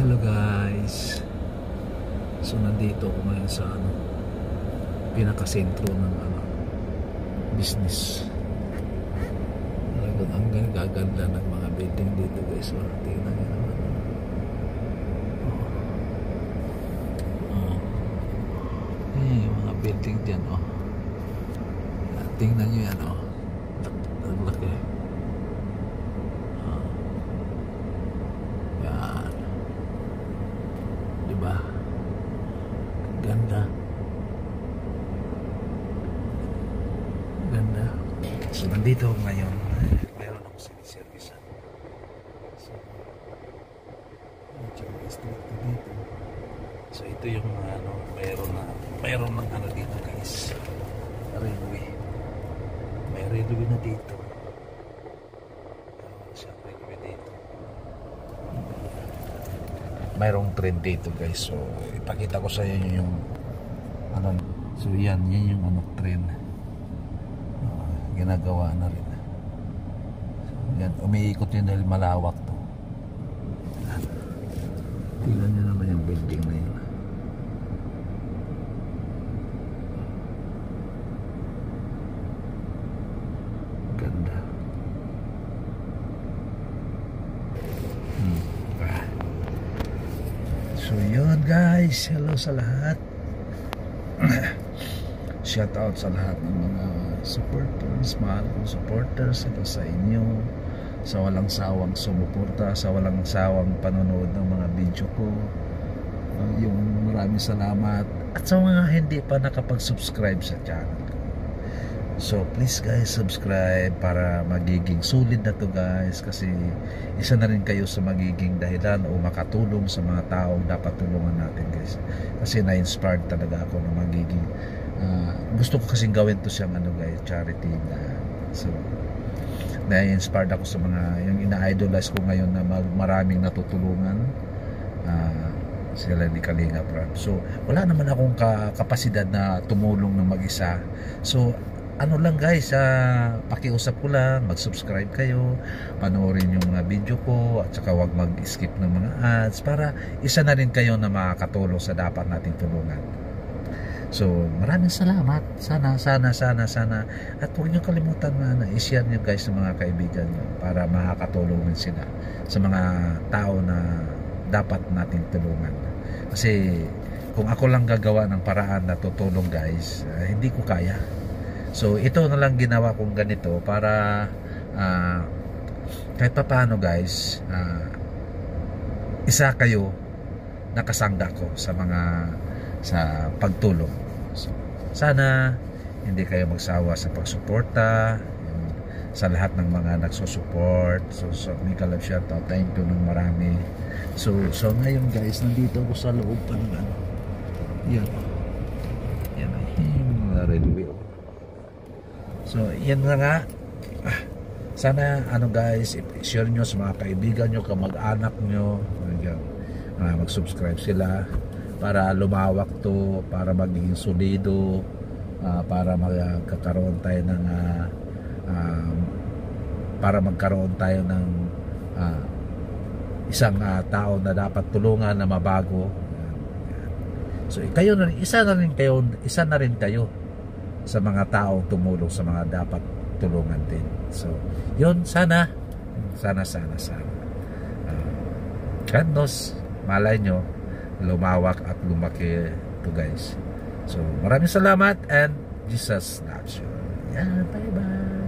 Hello guys. So nandito ako ngayon sa pinakasentro ng business. Ang gaganda ng mga building dito guys. So tingnan niyo naman. Yung mga building dyan tingnan niyo yan ang laki. Diba? Ganda. Ganda. So nandito ako ngayon. Meron ako siniservisan. So dito. So ito yung mayroon ng dito guys. Railway. May railway na dito. Mayroong trend dito guys, so ipakita ko sa inyo yung so yan yung trend ginagawa na rin. So, yan, umiikot yun dahil malawak to. Tingnan nyo naman yung building na yun. Ganda. So yun guys, hello sa lahat. Shout out sa lahat ng mga supporters, mahal kong supporters. Hello sa inyo, sa walang sawang sumuporta, sa walang sawang panonood ng mga video ko. Yung maraming salamat. At sa mga hindi pa nakapag-subscribe sa channel ko, so please guys, subscribe para magiging solid na to guys, kasi isa na rin kayo sa magiging dahilan o makatulong sa mga taong dapat tulungan natin guys. Kasi na-inspired talaga ako na magiging gusto ko kasing gawin to siyang guys, charity na. So na-inspired ako sa mga yung ina-idolize ko ngayon na maraming natutulungan, sila ni Kalinga Prab. So wala naman akong kapasidad na tumulong ng mag-isa. So lang guys, pakiusap ko lang, mag-subscribe kayo, panoorin yung mga video ko, at saka wag mag-skip ng mga ads para isa na rin kayo na makakatulong sa dapat nating tulungan. So maraming salamat. Sana at huwag nyo kalimutan na i-share nyo guys sa mga kaibigan nyo para makakatulong rin sila sa mga tao na dapat nating tulungan. Kasi kung ako lang gagawa ng paraan na tutulong guys, hindi ko kaya. So ito na lang ginawa kong ganito para kahit pa paano guys, isa kayo nakasangga ko sa pagtulong. So sana hindi kayo magsawa sa pagsuporta sa lahat ng mga nagsusupport. So Mika Love shoutout, thank you ng marami. So ngayon guys, nandito ako sa loob pa ng yan yung railway. So yan nga, sana guys, i-share nyo sa mga kaibigan nyo, kamag-anak nyo, mag-subscribe sila para lumawak to, para maging solido, para magkaroon tayo ng isang tao na dapat tulungan na mabago. So kayo na rin, isa na rin kayo sa mga taong tumulong sa mga dapat tulungan din. So yun, sana God knows, malay nyo lumawak at lumaki to guys. So maraming salamat and Jesus loves you. Yeah, bye bye.